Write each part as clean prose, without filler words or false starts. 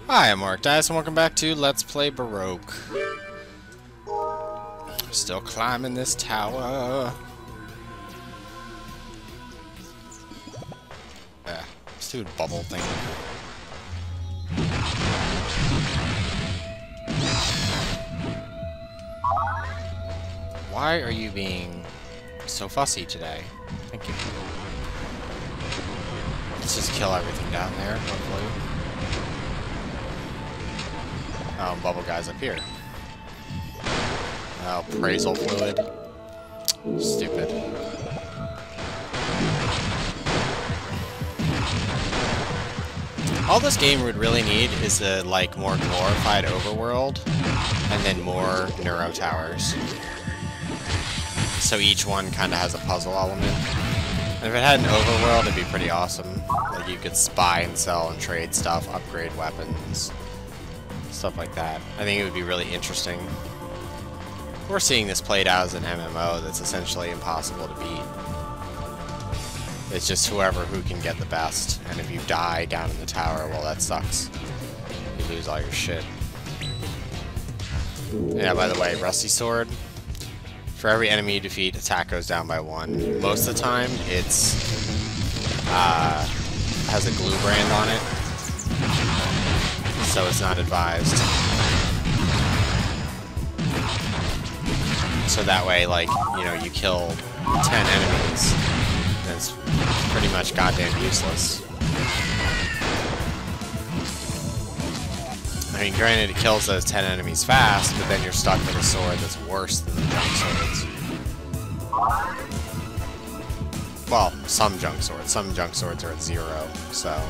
Hi, I'm Mark Dice, and welcome back to Let's Play Baroque. Still climbing this tower. Yeah, stupid bubble thing. Why are you being so fussy today? Thank you. Let's just kill everything down there, hopefully. Oh, bubble guy's up here. Oh, appraisal fluid. Stupid. All this game would really need is a, like, more glorified overworld, and then more neuro towers. So each one kind of has a puzzle element. And if it had an overworld, it'd be pretty awesome. Like, you could spy and sell and trade stuff, upgrade weapons, stuff like that. I think it would be really interesting. We're seeing this played out as an MMO that's essentially impossible to beat. It's just who can get the best. And if you die down in the tower, well, that sucks. You lose all your shit. Yeah, by the way, Rusty Sword. For every enemy you defeat, attack goes down by 1. Most of the time, it's has a glue brand on it, so it's not advised. So that way, like, you know, you kill 10 enemies, and it's pretty much goddamn useless. I mean, granted, it kills those 10 enemies fast, but then you're stuck with a sword that's worse than the junk swords. Well, some junk swords. Some junk swords are at 0, so...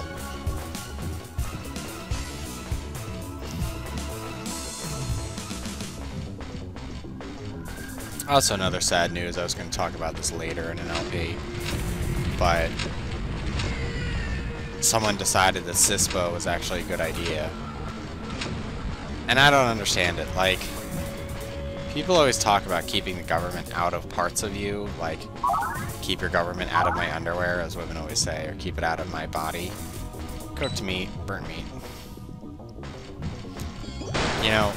Also, another sad news, I was going to talk about this later in an LP, but someone decided that CISPO was actually a good idea. And I don't understand it. Like, people always talk about keeping the government out of parts of you, like, keep your government out of my underwear, as women always say, or keep it out of my body. Cooked meat, burnt meat. You know,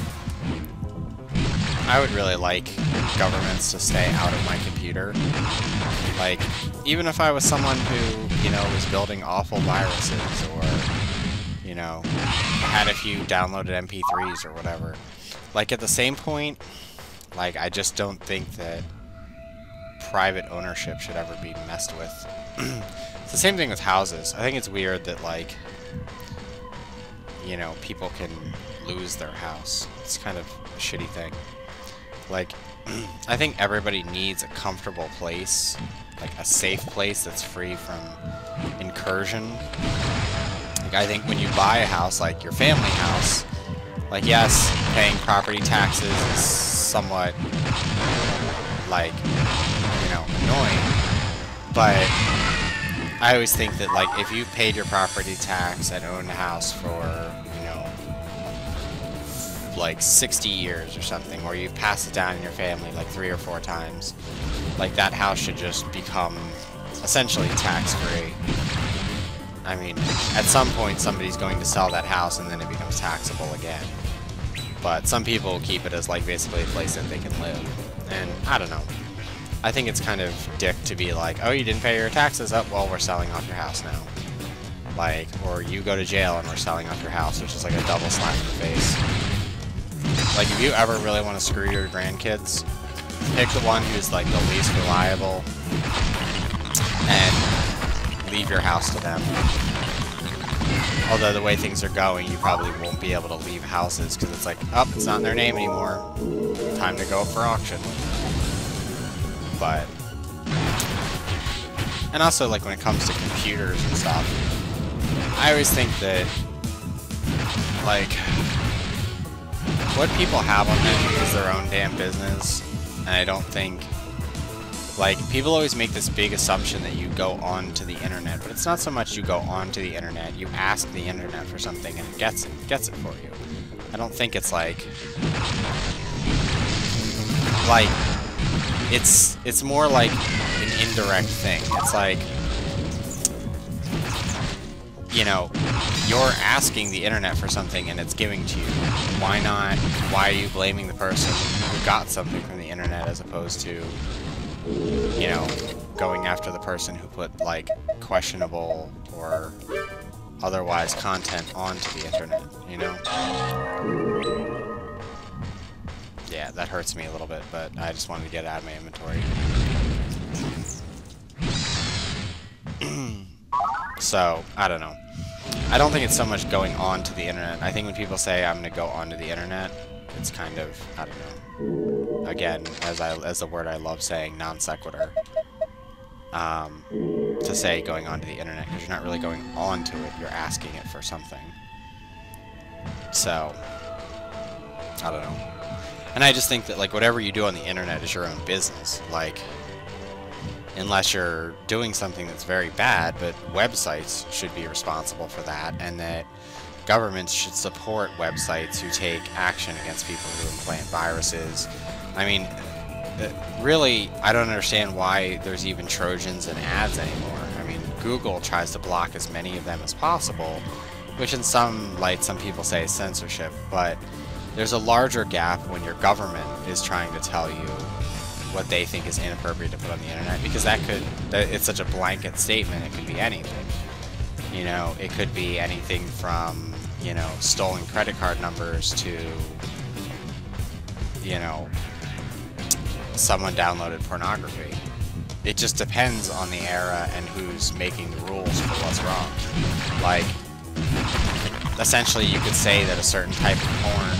I would really like governments to stay out of my computer. Like, even if I was someone who, you know, was building awful viruses, or, you know, had a few downloaded MP3s or whatever. Like, at the same point, like, I just don't think that private ownership should ever be messed with. It's the same thing with houses. I think it's weird that, like, you know, people can lose their house. It's kind of a shitty thing. Like, I think everybody needs a comfortable place, like a safe place that's free from incursion. Like, I think when you buy a house, like your family house, like, yes, paying property taxes is somewhat, like, you know, annoying, but I always think that, like, if you've paid your property tax and owned a house for, you know, like 60 years or something, or you've passed it down in your family like 3 or 4 times, like, that house should just become essentially tax-free. I mean, at some point somebody's going to sell that house and then it becomes taxable again. But some people keep it as, like, basically a place that they can live. And I don't know. I think it's kind of dick to be like, oh, you didn't pay your taxes up, well, we're selling off your house now. Like, or you go to jail and we're selling off your house, which is like a double slap in the face. Like, if you ever really want to screw your grandkids, pick the one who's, like, the least reliable and leave your house to them. Although the way things are going, you probably won't be able to leave houses because it's like, oh, it's not in their name anymore. Time to go for auction. But, and also, like, when it comes to computers and stuff, I always think that, like, what people have on them is their own damn business, and I don't think, like, people always make this big assumption that you go on to the internet, but it's not so much you go on to the internet, you ask the internet for something and it gets it for you. I don't think it's like, it's more like an indirect thing. It's like, you know, you're asking the internet for something and it's giving to you. Why not? Why are you blaming the person who got something from the internet as opposed to, you know, going after the person who put, like, questionable or otherwise content onto the internet, you know? Yeah, that hurts me a little bit, but I just wanted to get it out of my inventory. So, I don't know. I don't think it's so much going on to the internet. I think when people say I'm going to go onto the internet, it's kind of, I don't know. Again, as the word I love saying, non sequitur. To say going onto the internet, because you're not really going onto it, you're asking it for something. So, I don't know. And I just think that, like, whatever you do on the internet is your own business. Like, unless you're doing something that's very bad, but websites should be responsible for that, and that governments should support websites who take action against people who implant viruses. I mean, really, I don't understand why there's even Trojans and ads anymore. I mean, Google tries to block as many of them as possible, which in some light, some people say is censorship, but there's a larger gap when your government is trying to tell you what they think is inappropriate to put on the internet, because it's such a blanket statement, it could be anything. You know, it could be anything from, you know, stolen credit card numbers to, you know, someone downloaded pornography. It just depends on the era and who's making the rules for what's wrong. Like, essentially you could say that a certain type of porn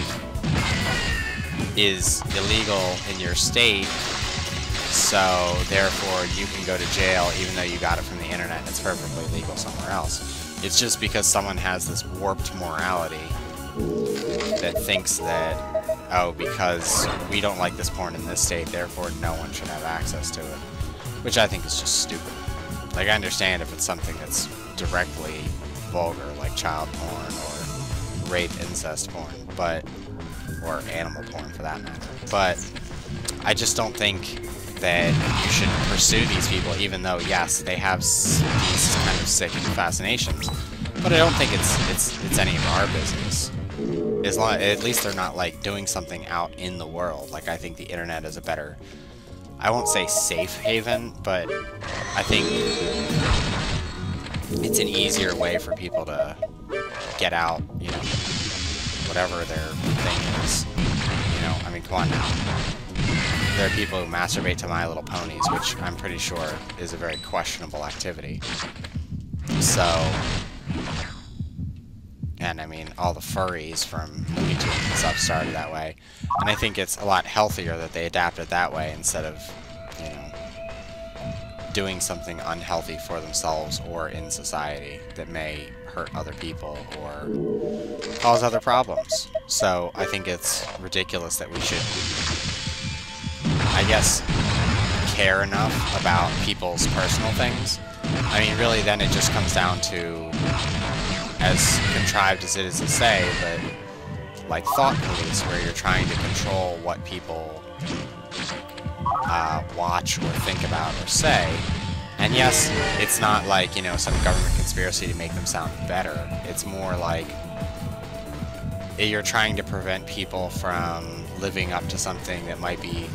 is illegal in your state, so therefore you can go to jail even though you got it from the internet and it's perfectly legal somewhere else. It's just because someone has this warped morality that thinks that, oh, because we don't like this porn in this state, therefore no one should have access to it. Which I think is just stupid. Like, I understand if it's something that's directly vulgar, like child porn or rape, incest porn, but, or animal porn for that matter. But I just don't think that you should pursue these people, even though, yes, they have these kind of sick fascinations. But I don't think it's any of our business. As long, at least they're not, like, doing something out in the world. Like, I think the internet is a better, I won't say safe haven, but I think it's an easier way for people to get out, you know, whatever their thing is. You know, I mean, come on now. There are people who masturbate to My Little Ponies, which I'm pretty sure is a very questionable activity. So, and I mean, all the furries from Looney Tunes and stuff started that way. And I think it's a lot healthier that they adapted that way instead of, you know, doing something unhealthy for themselves or in society that may hurt other people or cause other problems. So I think it's ridiculous that we should, I guess, care enough about people's personal things. I mean, really, then it just comes down to, as contrived as it is to say, but like thought police, where you're trying to control what people watch or think about or say. And yes, it's not like, you know, some government conspiracy to make them sound better. It's more like you're trying to prevent people from living up to something that might be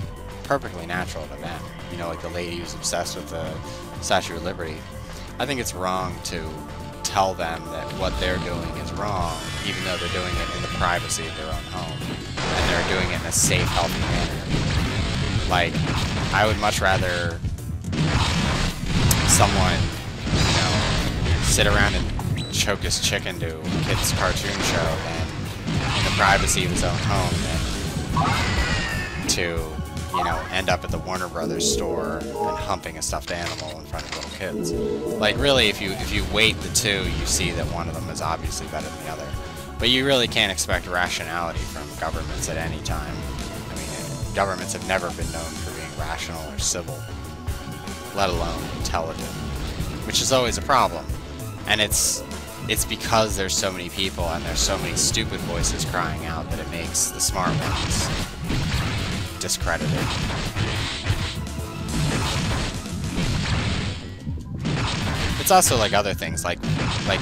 perfectly natural to them. You know, like the lady who's obsessed with the Statue of Liberty. I think it's wrong to tell them that what they're doing is wrong, even though they're doing it in the privacy of their own home. And they're doing it in a safe, healthy manner. Like, I would much rather someone, you know, sit around and choke his chicken to a kid's cartoon show than in the privacy of his own home than to, you know, end up at the Warner Brothers store and humping a stuffed animal in front of little kids. Like, really, if you weight the two, you see that one of them is obviously better than the other. But you really can't expect rationality from governments at any time. I mean, governments have never been known for being rational or civil, let alone intelligent, which is always a problem. And it's because there's so many people and there's so many stupid voices crying out that it makes the smart ones discredited. But It's also like other things, like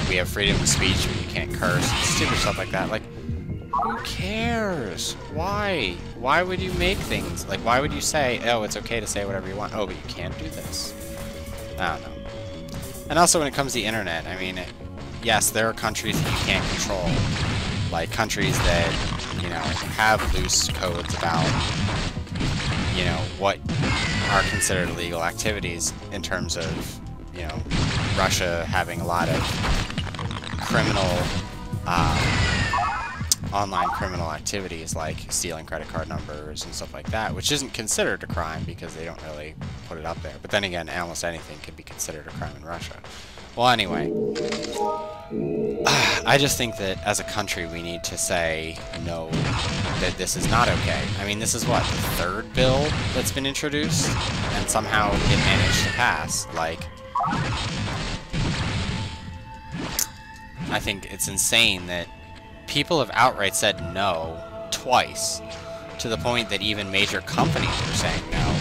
we have freedom of speech, but you can't curse, stupid stuff like that. Like, who cares? Why? Why would you make things? Like, why would you say, oh, it's okay to say whatever you want? Oh, but you can't do this. I don't know. And also when it comes to the internet, I mean, yes, there are countries that you can't control. Like, countries that, you know, have loose codes about, you know, what are considered illegal activities in terms of, you know, Russia having a lot of criminal, online criminal activities like stealing credit card numbers and stuff like that, which isn't considered a crime because they don't really put it up there. But then again, almost anything can be considered a crime in Russia. Well, anyway, I just think that as a country we need to say no, that this is not okay. I mean, this is what, the third bill that's been introduced and somehow it managed to pass. Like, I think it's insane that people have outright said no twice, to the point that even major companies are saying no,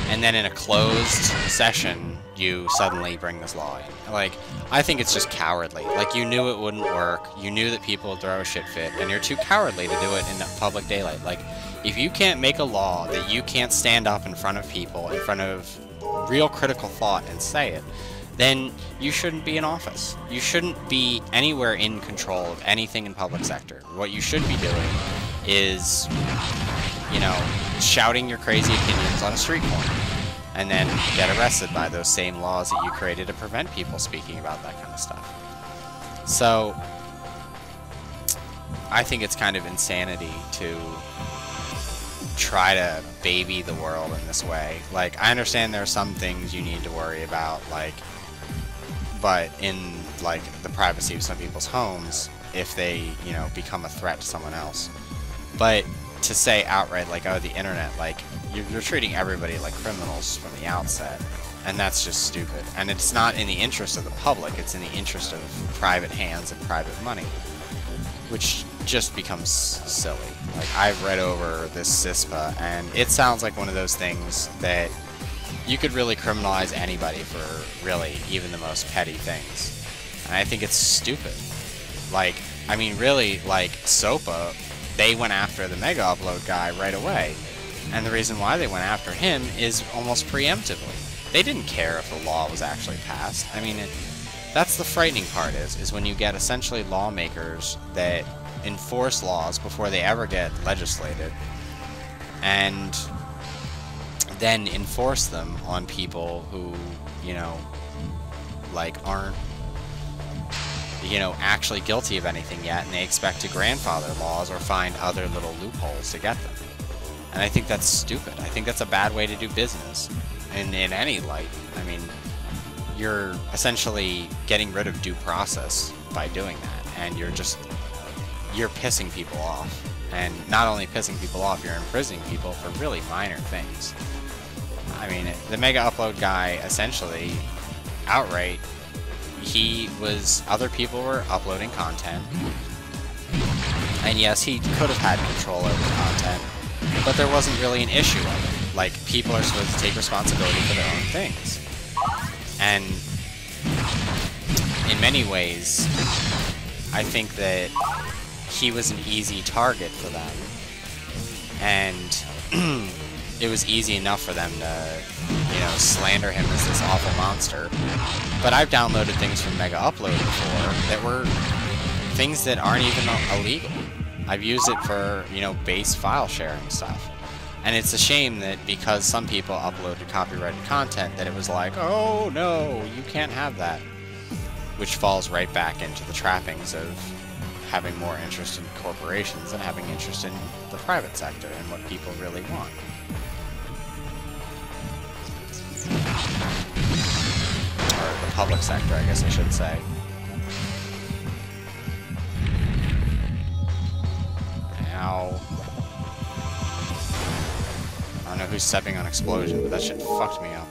and then in a closed session you suddenly bring this law in. Like, I think it's just cowardly. Like, you knew it wouldn't work, you knew that people would throw a shit fit, and you're too cowardly to do it in public daylight. Like, if you can't make a law that you can't stand up in front of people, in front of real critical thought and say it, then you shouldn't be in office. You shouldn't be anywhere in control of anything in public sector. What you should be doing is, you know, shouting your crazy opinions on a street corner, and then get arrested by those same laws that you created to prevent people speaking about that kind of stuff. So, I think it's kind of insanity to try to baby the world in this way. Like, I understand there are some things you need to worry about, like, but in, like, the privacy of some people's homes, if they, you know, become a threat to someone else. But to say outright, like, oh, the internet, like, you're treating everybody like criminals from the outset, and that's just stupid. And it's not in the interest of the public, it's in the interest of private hands and private money, which just becomes silly. Like, I've read over this CISPA, and it sounds like one of those things that you could really criminalize anybody for really even the most petty things. And I think it's stupid. Like, I mean, really, like, SOPA, they went after the Mega Upload guy right away. And the reason why they went after him is almost preemptively. They didn't care if the law was actually passed. I mean, that's the frightening part is when you get essentially lawmakers that enforce laws before they ever get legislated, and then enforce them on people who, you know, like, aren't, you know, actually guilty of anything yet, and they expect to grandfather laws or find other little loopholes to get them. And I think that's stupid. I think that's a bad way to do business in any light. I mean, you're essentially getting rid of due process by doing that, and you're pissing people off. And not only pissing people off, you're imprisoning people for really minor things. I mean, the Mega Upload guy, essentially, outright, other people were uploading content, and yes, he could have had control over the content, but there wasn't really an issue of it. Like, people are supposed to take responsibility for their own things. And in many ways, I think that he was an easy target for them, and it was easy enough for them to, you know, slander him as this awful monster. But I've downloaded things from Mega Upload before that were things that aren't even illegal. I've used it for, you know, base file sharing stuff. And it's a shame that because some people uploaded copyrighted content that it was like, oh no, you can't have that. Which falls right back into the trappings of having more interest in corporations than having interest in the private sector and what people really want. Or the public sector, I guess I should say. Ow. I don't know who's stepping on explosion, but that shit fucked me up.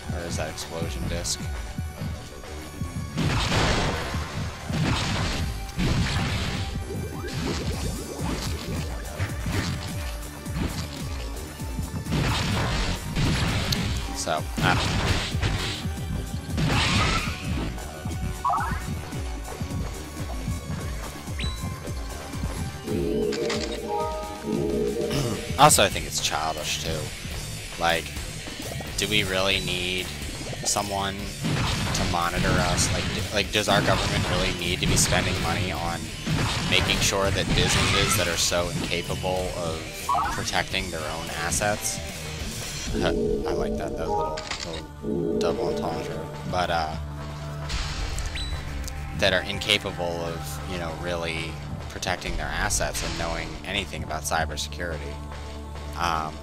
Where is that explosion disc? So, I don't know. Also, I think it's childish, too. Like, do we really need someone to monitor us? Like, does our government really need to be spending money on making sure that businesses that are so incapable of protecting their own assets? I like that. That was a little double entendre. But, that are incapable of, you know, really protecting their assets and knowing anything about cybersecurity.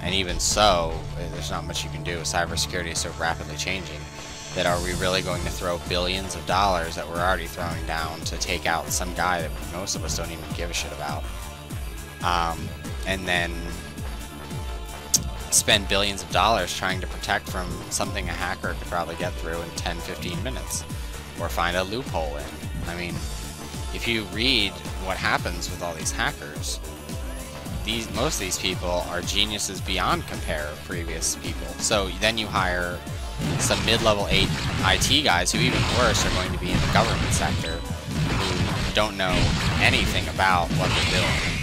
And even so, there's not much you can do. Cybersecurity is so rapidly changing that are we really going to throw billions of dollars that we're already throwing down to take out some guy that most of us don't even give a shit about? And then spend billions of dollars trying to protect from something a hacker could probably get through in 10-15 minutes, or find a loophole in. I mean, if you read what happens with all these hackers, most of these people are geniuses beyond compare of previous people. So then you hire some mid-level IT guys who, even worse, are going to be in the government sector, who don't know anything about what they're doing.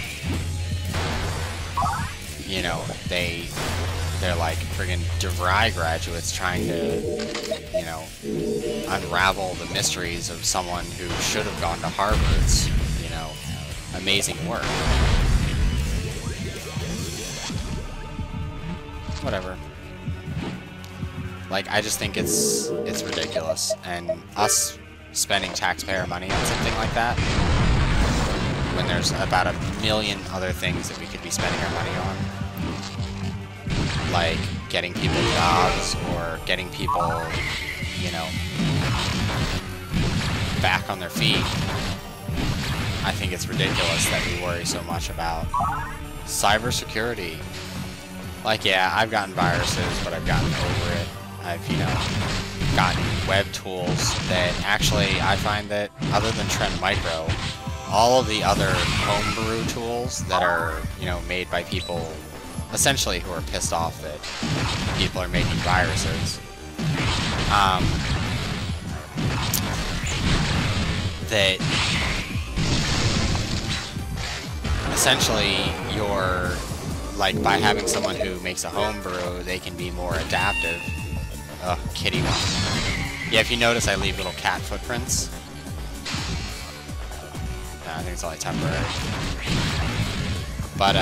You know, they're like friggin' DeVry graduates trying to, you know, unravel the mysteries of someone who should have gone to Harvard's, you know, amazing work. Whatever. Like, I just think it's ridiculous, and us spending taxpayer money on something like that, when there's about 1 million other things that we could be spending our money on, like getting people jobs, or getting people, you know, back on their feet. I think it's ridiculous that we worry so much about cybersecurity. Like, yeah, I've gotten viruses, but I've gotten over it. I've, you know, gotten web tools that actually, I find that, other than Trend Micro, all of the other homebrew tools that are, you know, made by people, essentially, who are pissed off that people are making viruses, that essentially you're, like, by having someone who makes a homebrew, they can be more adaptive. Oh, kitty one. Yeah, if you notice, I leave little cat footprints. I think it's only temporary. But,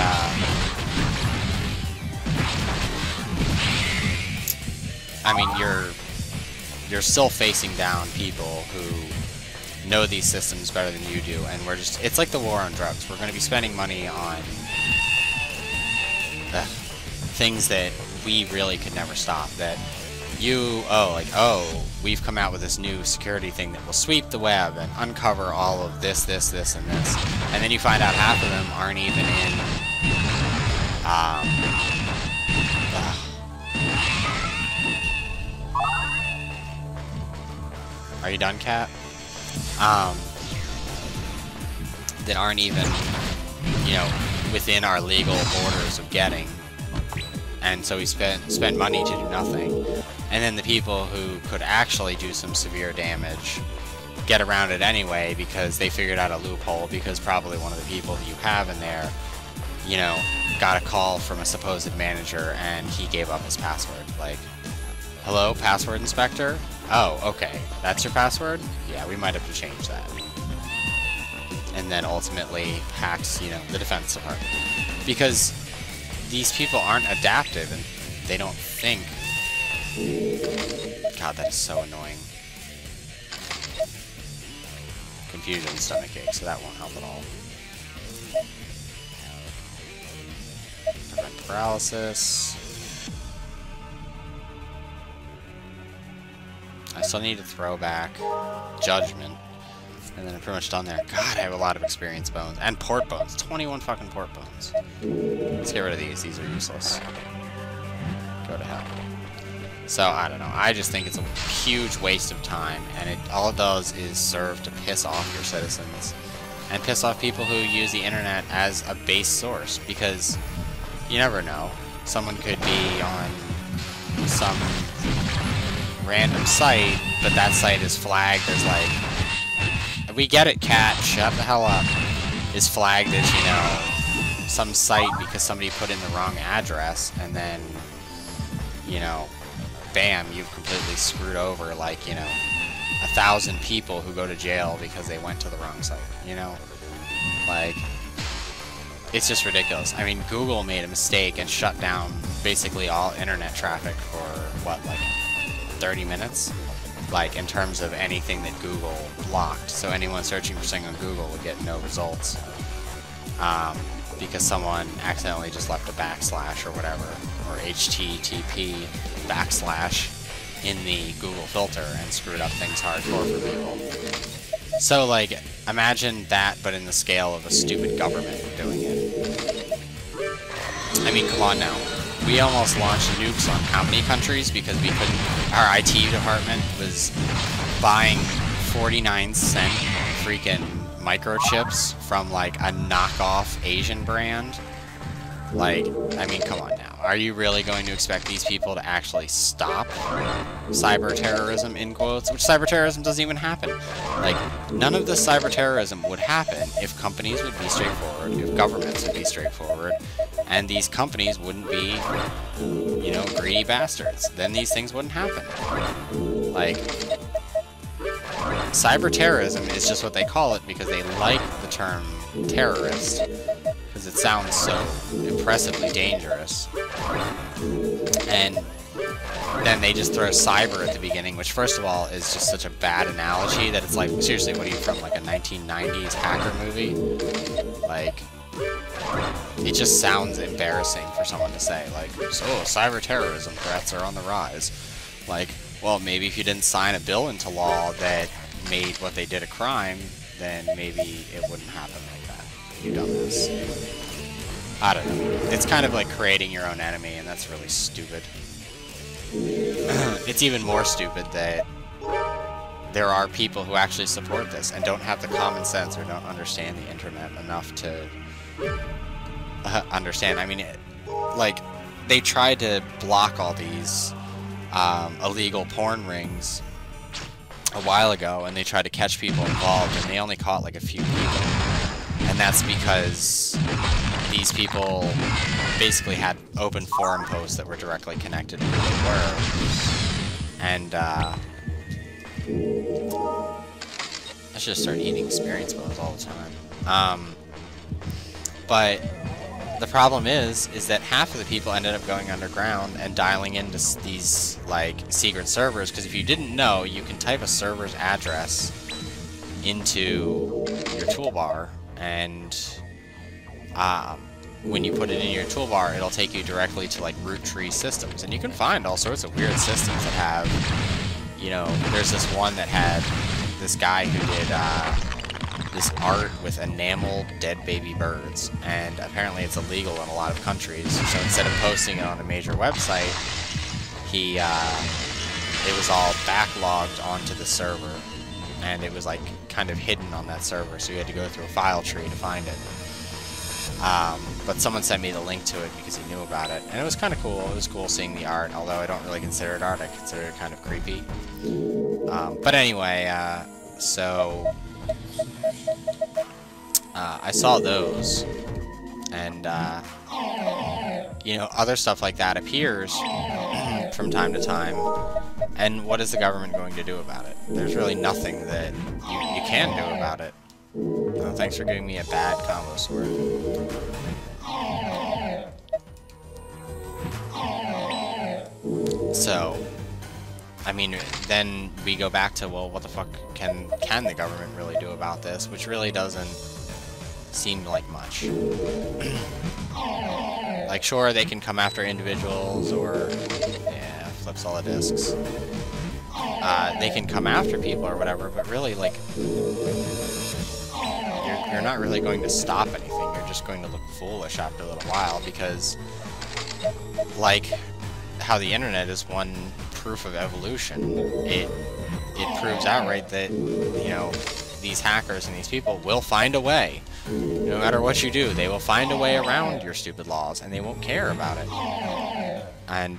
I mean, you're still facing down people who know these systems better than you do, and it's like the war on drugs. We're going to be spending money on things that we really could never stop, that we've come out with this new security thing that will sweep the web and uncover all of this, and this, and then you find out half of them aren't even in, are you done, cat? That aren't even, you know, within our legal borders of getting. And so we spend money to do nothing. And then the people who could actually do some severe damage get around it anyway because they figured out a loophole, because probably one of the people that you have in there, you know, got a call from a supposed manager and he gave up his password. Like, hello, password inspector? Oh, okay, that's your password? Yeah, we might have to change that. And then ultimately hacks, you know, the defense department. Because these people aren't adaptive and they don't think. God, that is so annoying. Confusion, stomachache, so that won't help at all. Prevent paralysis. I still need to throw back Judgment. And then I'm pretty much done there. God, I have a lot of experience bones. And port bones. 21 fucking port bones. Let's get rid of these. These are useless. Go to hell. So, I don't know. I just think it's a huge waste of time. And all it does is serve to piss off your citizens. And piss off people who use the internet as a base source. Because you never know. Someone could be on, some random site, but that site is flagged as like, we get it, cat, shut the hell up, is flagged as, you know, some site because somebody put in the wrong address, and then, you know, bam, you've completely screwed over, like, you know, 1,000 people who go to jail because they went to the wrong site, you know? Like, it's just ridiculous. I mean, Google made a mistake and shut down basically all internet traffic for, what, like 30 minutes? Like, in terms of anything that Google blocked. So anyone searching for something on Google would get no results. Because someone accidentally just left a backslash or whatever, or HTTP backslash in the Google filter and screwed up things hardcore for people. So, like, imagine that, but in the scale of a stupid government doing it. I mean, come on now. We almost launched nukes on how many countries because we couldn't... Our IT department was buying 49-cent freaking microchips from, like, a knockoff Asian brand. Like, I mean, come on now. Are you really going to expect these people to actually stop cyber terrorism, in quotes? Which cyber terrorism doesn't even happen. Like, none of this cyber terrorism would happen if companies would be straightforward, if governments would be straightforward, and these companies wouldn't be, you know, greedy bastards. Then these things wouldn't happen. Like, cyber terrorism is just what they call it because they like the term terrorist, because it sounds so impressively dangerous. And then they just throw cyber at the beginning, which first of all is just such a bad analogy that it's like, seriously, what are you from, like a 1990s hacker movie? Like, it just sounds embarrassing for someone to say, like, so cyber terrorism threats are on the rise. Like, well, maybe if you didn't sign a bill into law that made what they did a crime, then maybe it wouldn't happen like that. You dumbass. I don't know. It's kind of like creating your own enemy, and that's really stupid. It's even more stupid that there are people who actually support this and don't have the common sense or don't understand the internet enough to understand. I mean, like, they tried to block all these illegal porn rings a while ago, and they tried to catch people involved, and they only caught like a few people. And that's because these people basically had open forum posts that were directly connected to who they were. And I should just start eating experience bones all the time. But the problem is that half of the people ended up going underground and dialing into these, like, secret servers, because if you didn't know, you can type a server's address into your toolbar, and when you put it in your toolbar, it'll take you directly to, like, root tree systems, and you can find all sorts of weird systems that have, you know, there's this one that had this guy who did this art with enameled dead baby birds, and apparently it's illegal in a lot of countries, so instead of posting it on a major website, he, it was all backlogged onto the server, and it was, like, kind of hidden on that server, so you had to go through a file tree to find it. But someone sent me the link to it because he knew about it, and it was kind of cool. It was cool seeing the art, although I don't really consider it art. I consider it kind of creepy. But anyway, so I saw those, and you know, other stuff like that appears from time to time. And what is the government going to do about it? There's really nothing that you can do about it. Oh, thanks for giving me a bad combo sword. So, I mean, then we go back to, well, what the fuck can the government really do about this? Which really doesn't seem like much. Like, sure, they can come after individuals, or, yeah, flips all the discs. They can come after people or whatever, but really, like, you're not really going to stop anything. You're just going to look foolish after a little while, because, like, how the internet is one proof of evolution, it proves outright that, you know, these hackers and these people will find a way. No matter what you do, they will find a way around your stupid laws, and they won't care about it. And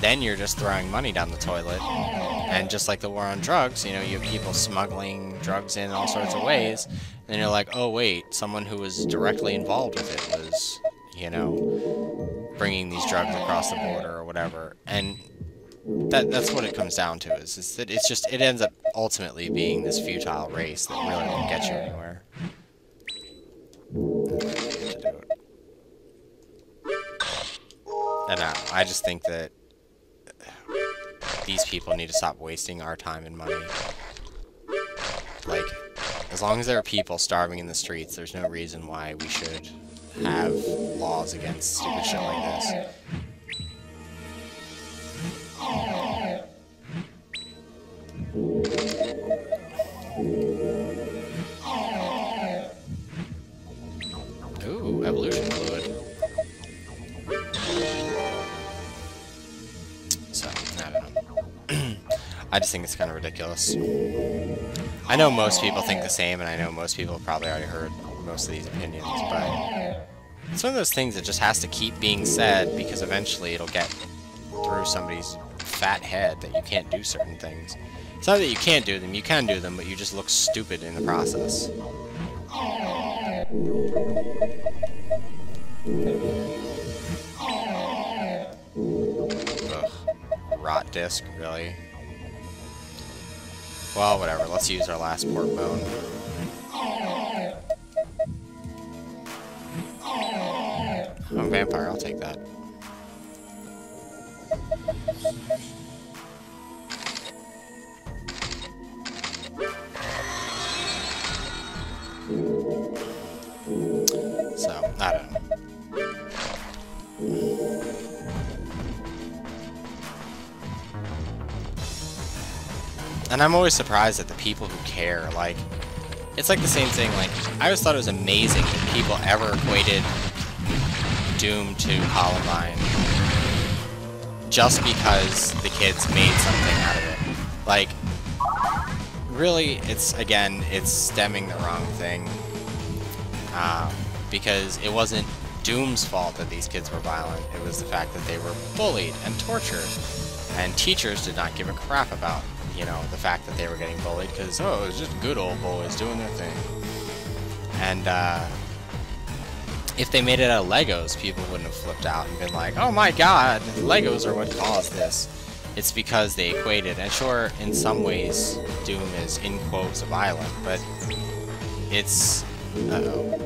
then you're just throwing money down the toilet. And just like the war on drugs, you know, you have people smuggling drugs in all sorts of ways. And you're like, oh wait, someone who was directly involved with it was, you know, bringing these drugs across the border or whatever. And that's what it comes down to, is that it's just, it ends up ultimately being this futile race that really won't get you anywhere. And I just think that these people need to stop wasting our time and money. Like, as long as there are people starving in the streets, there's no reason why we should have laws against stupid shit like this. Ooh, evolution fluid. So, I don't know. I just think it's kind of ridiculous. I know most people think the same, and I know most people have probably already heard most of these opinions, but it's one of those things that just has to keep being said, because eventually it'll get through somebody's fat head that you can't do certain things. It's not that you can't do them, you can do them, but you just look stupid in the process. Ugh. Rot disc, really? Well, whatever, let's use our last pork bone. I'm a vampire, I'll take that. So, I don't know. And I'm always surprised at the people who care. Like, it's like the same thing, like, I always thought it was amazing that people ever equated Doom to Columbine just because the kids made something out of it. Like, really, it's stemming the wrong thing. Because it wasn't Doom's fault that these kids were violent. It was the fact that they were bullied and tortured. And teachers did not give a crap about, you know, the fact that they were getting bullied, because, oh, it was just good old boys doing their thing. And, if they made it out of Legos, people wouldn't have flipped out and been like, oh my god, Legos are what caused this. It's because they equated, and sure, in some ways, Doom is, in quotes, violent, but it's... uh-oh.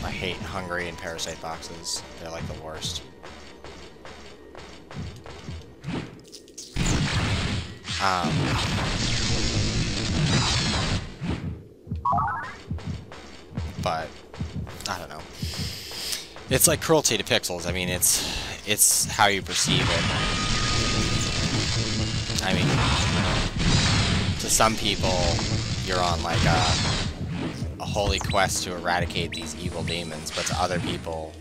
I hate Hungry and Parasite boxes. They're like the worst. But I don't know. It's like cruelty to pixels. I mean, it's how you perceive it. I mean, to some people, you're on like a holy quest to eradicate these evil demons, but to other people,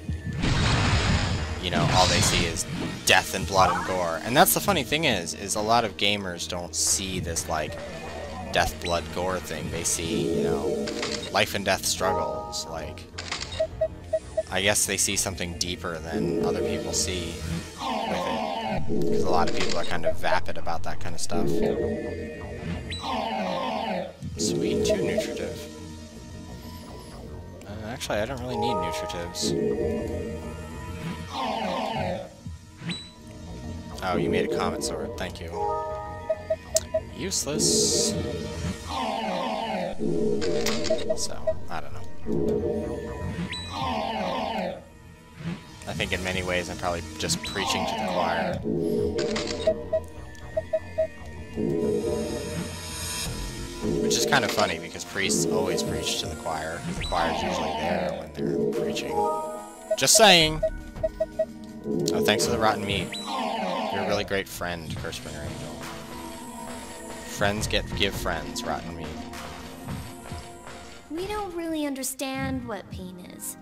you know, all they see is death and blood and gore. And that's the funny thing is a lot of gamers don't see this, like, death, blood, gore thing. They see, you know, life and death struggles. Like, I guess they see something deeper than other people see with it. Because a lot of people are kind of vapid about that kind of stuff. Sweet, 2 nutritive. Actually, I don't really need nutritives. Oh, you made a comet sword. Thank you. Useless. So, I don't know. I think in many ways I'm probably just preaching to the choir. Which is kind of funny, because priests always preach to the choir. The choir's usually there when they're preaching. Just saying! Oh, thanks for the rotten meat. You're a really great friend, Cursebringer Angel. Friends give friends rotten meat. We don't really understand what pain is,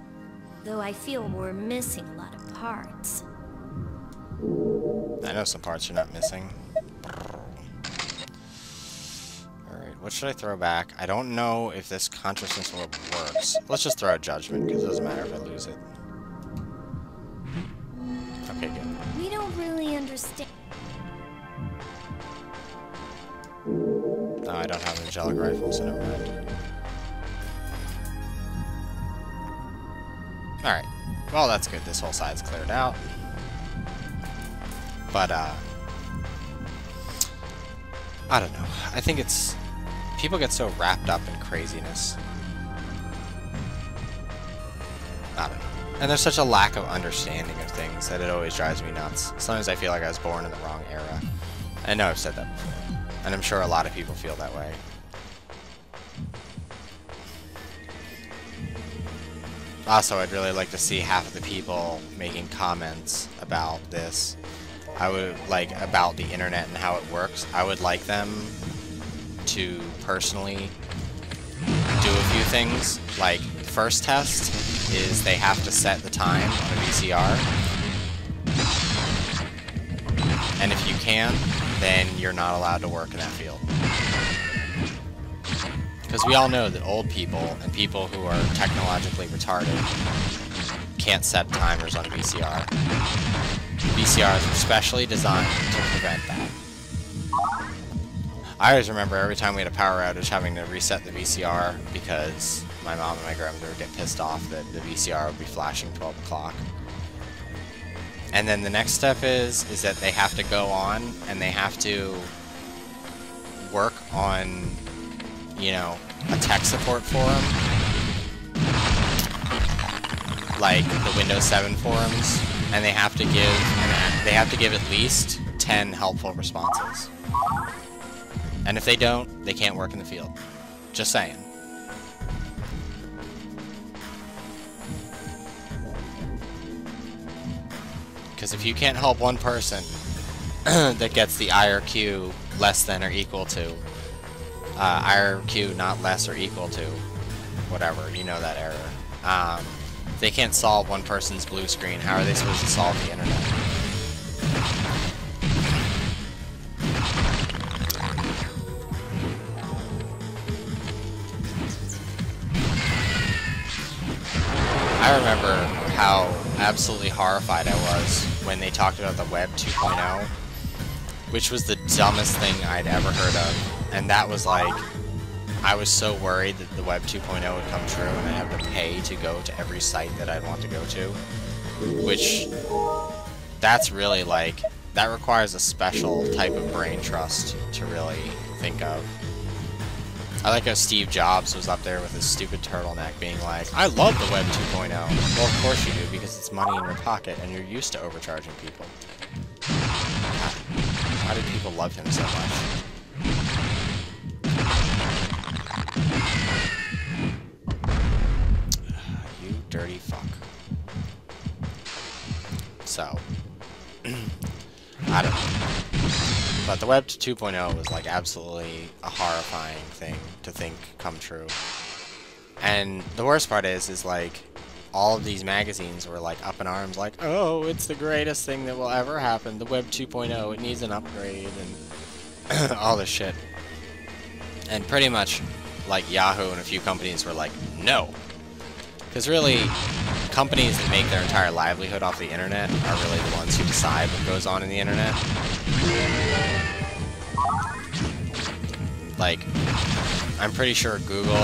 though I feel we're missing a lot of parts. I know some parts you're not missing. Alright. what should I throw back? I don't know if this consciousness orb works. Let's just throw a judgment, because it doesn't matter if I lose it. Okay, good. We don't really understand. No, I don't have an angelic rifle, so never mind. Alright. Well, that's good. This whole side's cleared out. But, I don't know. I think it's... people get so wrapped up in craziness. I don't know. And there's such a lack of understanding of things that it always drives me nuts. Sometimes I feel like I was born in the wrong era. I know I've said that before. And I'm sure a lot of people feel that way. Also, I'd really like to see half of the people making comments about this. I would like about the internet and how it works. I would like them to personally do a few things. Like, the first test is they have to set the time on a VCR. And if you can, then you're not allowed to work in that field. Because we all know that old people and people who are technologically retarded can't set timers on a VCR. VCRs are specially designed to prevent that. I always remember every time we had a power outage having to reset the VCR because my mom and my grandmother would get pissed off that the VCR would be flashing 12 o'clock. And then the next step is that they have to go on and they have to work on, you know, a tech support forum, like the Windows 7 forums, and they have to give at least 10 helpful responses. And if they don't, they can't work in the field. Just saying. Because if you can't help one person that gets the IRQ less than or equal to, IRQ not less or equal to, whatever, you know that error. If they can't solve one person's blue screen, how are they supposed to solve the internet? I remember how absolutely horrified I was when they talked about the Web 2.0, which was the dumbest thing I'd ever heard of. And that was like, I was so worried that the Web 2.0 would come true and I'd have to pay to go to every site that I'd want to go to. Which, that's really like, that requires a special type of brain trust to really think of. I like how Steve Jobs was up there with his stupid turtleneck being like, I love the Web 2.0. Well, of course you do, because it's money in your pocket and you're used to overcharging people. Why did people love him so much? You dirty fuck. So, I don't know. But the Web 2.0 was like absolutely a horrifying thing to think come true. And the worst part is like, all of these magazines were like up in arms like, oh, it's the greatest thing that will ever happen, the Web 2.0, it needs an upgrade, and all this shit. And pretty much, like, Yahoo and a few companies were like, no. Because really, companies that make their entire livelihood off the internet are really the ones who decide what goes on in the internet. Like, I'm pretty sure Google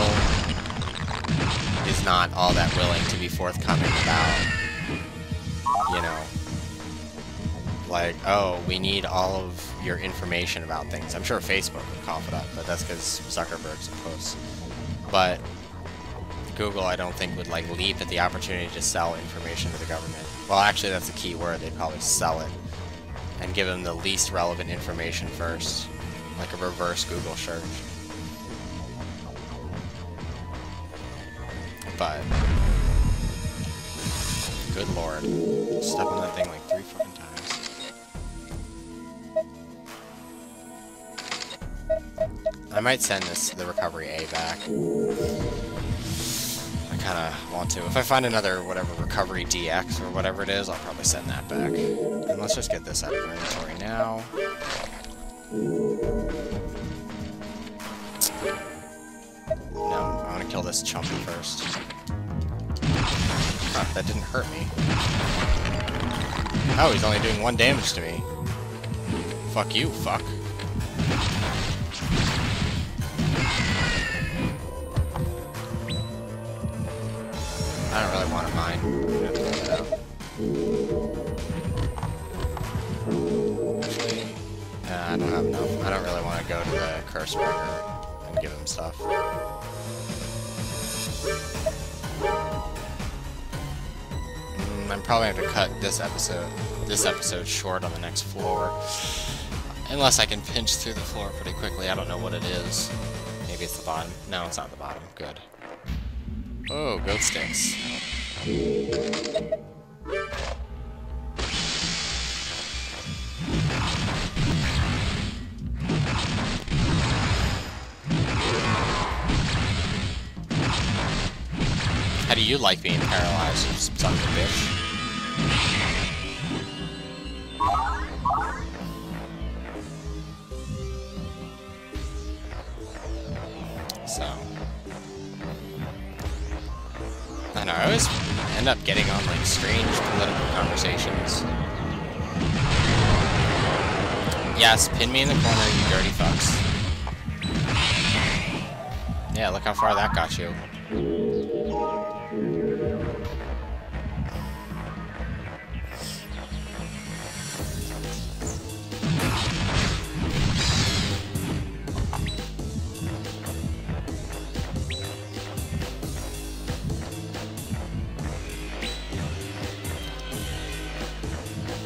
is not all that willing to be forthcoming about, you know, like, oh, we need all of your information about things. I'm sure Facebook would cough it up, but that's because Zuckerberg's a puss. But Google, I don't think, would like leap at the opportunity to sell information to the government. Well, actually, that's the key word. They'd probably sell it and give them the least relevant information first, like a reverse Google search. But good lord, step on that thing like 3 fucking times. I might send the recovery A back. I kinda want to. If I find another, whatever, recovery DX or whatever it is, I'll probably send that back. And let's just get this out of our inventory now. kill this chumpy first. Huh, that didn't hurt me. Oh, he's only doing 1 damage to me. Fuck you, fuck. I don't really want to mine. Actually, I don't have enough. I don't really want to go to the curse burger and give him stuff. I'm probably going to cut this episode short on the next floor. Unless I can pinch through the floor pretty quickly. I don't know what it is. Maybe it's the bottom. No, it's not the bottom. Good. Oh, goat sticks. How do you like being paralyzed, you son of a bitch? So, I don't know, I always end up getting on like strange political conversations. Yes, pin me in the corner, you dirty fucks. Yeah, look how far that got you.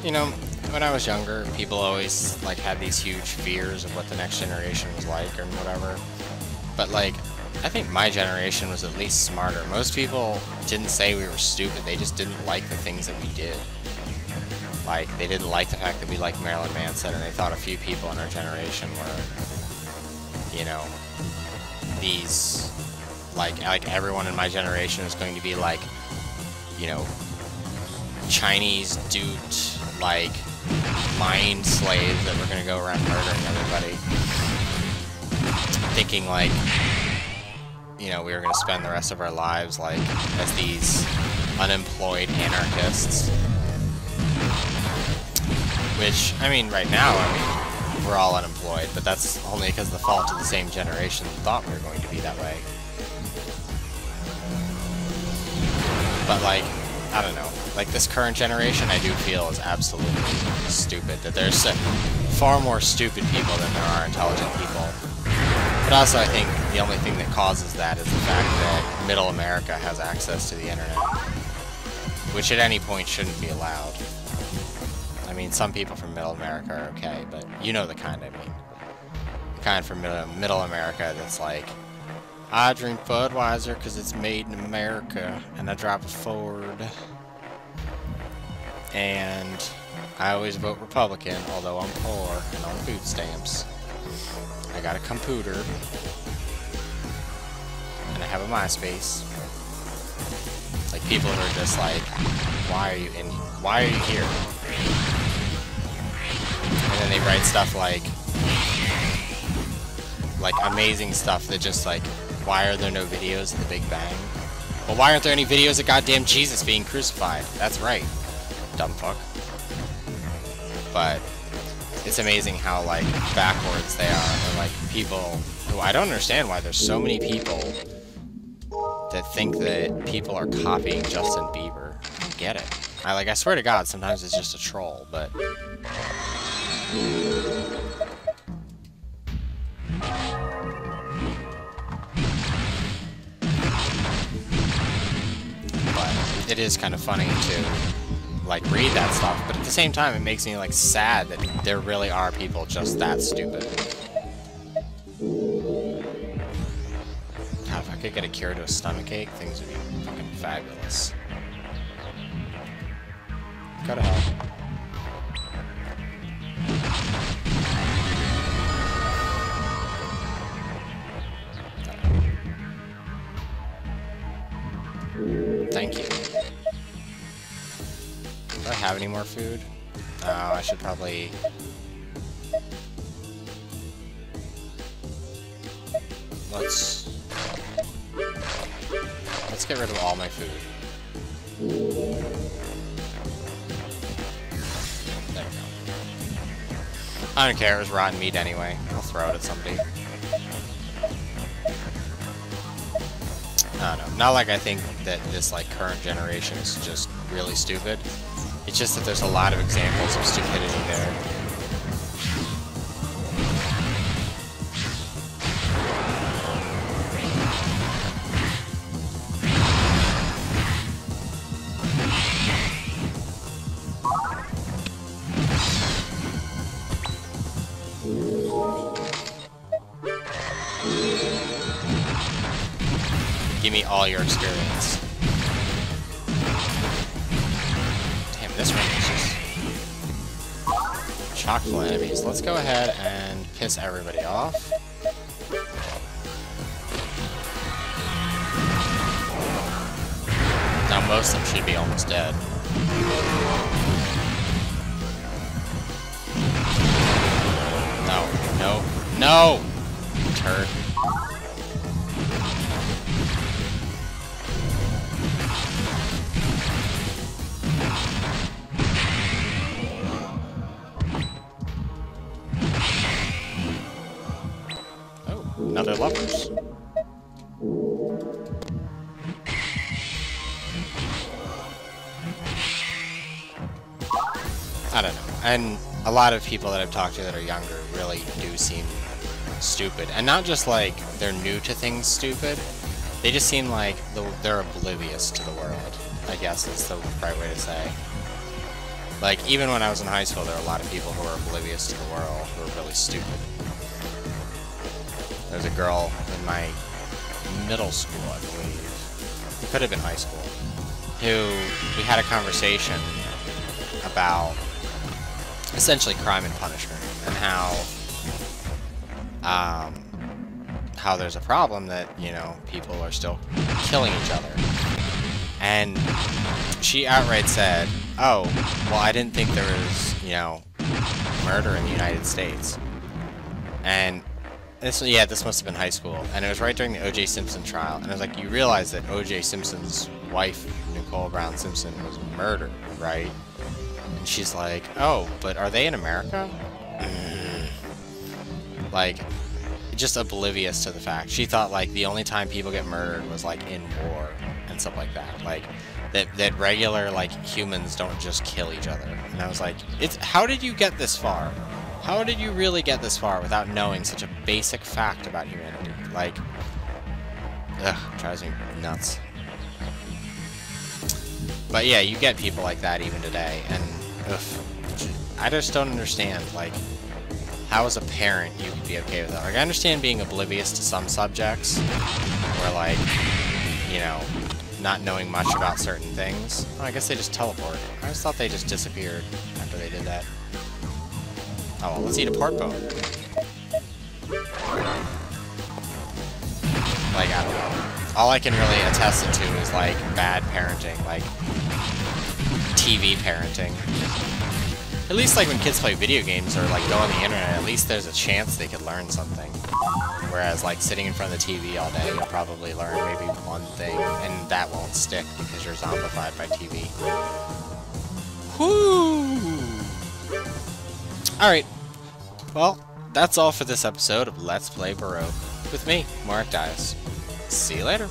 You know, when I was younger, people always, like, had these huge fears of what the next generation was like or whatever. But, like, I think my generation was at least smarter. Most people didn't say we were stupid, they just didn't like the things that we did. Like, they didn't like the fact that we liked Marilyn Manson, and they thought a few people in our generation were, you know, these, like everyone in my generation was going to be like, you know, Chinese duped, like, mind slaves that were gonna go around murdering everybody. Thinking, like, you know, we were gonna spend the rest of our lives, like, as these unemployed anarchists. Which, I mean, right now, I mean, we're all unemployed, but that's only because the fault of the same generation thought we were going to be that way. But, like, I don't know. Like, this current generation, I do feel is absolutely stupid. That there's far more stupid people than there are intelligent people. But also, I think the only thing that causes that is the fact that Middle America has access to the internet. Which at any point shouldn't be allowed. I mean, some people from Middle America are okay, but you know the kind I mean. The kind from Middle America that's like, I drink Budweiser because it's made in America, and I drive a Ford. And I always vote Republican, although I'm poor and on food stamps. I got a computer, and I have a MySpace. Like, people who are just like, why are you here? And then they write stuff like amazing stuff that just like, why are there no videos of the Big Bang? Well, why aren't there any videos of goddamn Jesus being crucified? That's right. Dumb fuck. But it's amazing how, like, backwards they are. And, like, people who I don't understand why there's so many people that think that people are copying Justin Bieber. I don't get it. I swear to God, sometimes it's just a troll, but it is kind of funny to, like, read that stuff, but at the same time it makes me, like, sad that there really are people just that stupid. God, if I could get a cure to a stomachache, things would be fucking fabulous. Go to hell. Thank you. Do I have any more food? Oh, I should probably... Let's get rid of all my food. There we go. I don't care, it was rotten meat anyway. I'll throw it at somebody. I don't know. Not like I think that this like current generation is just really stupid. It's just that there's a lot of examples of stupidity there. Give me all your experience. Damn, this one is just chock full of enemies. Let's go ahead and piss everybody off. Now most of them should be almost dead. No, no, no! Turd. Another lovers. I don't know. And a lot of people that I've talked to that are younger really do seem stupid. And not just like they're new to things stupid. They just seem like they're oblivious to the world, I guess is the right way to say. Like, even when I was in high school, there were a lot of people who were oblivious to the world, who were really stupid. There's a girl in my middle school, I believe. It could have been high school. Who we had a conversation about essentially crime and punishment and how there's a problem that, you know, people are still killing each other. And she outright said, "Oh, well, I didn't think there was, you know, murder in the United States." And this must have been high school, and it was right during the O.J. Simpson trial, and I was like, you realize that O.J. Simpson's wife, Nicole Brown Simpson, was murdered, right? And she's like, oh, but are they in America? Like, just oblivious to the fact. She thought, like, the only time people get murdered was, like, in war and stuff like that. Like, that regular, like, humans don't just kill each other. And I was like, how did you get this far? How did you really get this far without knowing such a basic fact about humanity? Like, ugh, drives me nuts. But yeah, you get people like that even today, and ugh, I just don't understand, like, how as a parent you could be okay with that. Like, I understand being oblivious to some subjects, or like, you know, not knowing much about certain things. Oh, I guess they just teleport. I just thought they just disappeared after they did that. Oh, well, let's eat a pork bone. Like, I don't know. All I can really attest it to is, like, bad parenting, like, TV parenting. At least, like, when kids play video games or, like, go on the internet, at least there's a chance they could learn something. Whereas, like, sitting in front of the TV all day, you'll probably learn maybe one thing, and that won't stick because you're zombified by TV. Whoo! Alright, well, that's all for this episode of Let's Play Baroque with me, Mark Dias. See you later.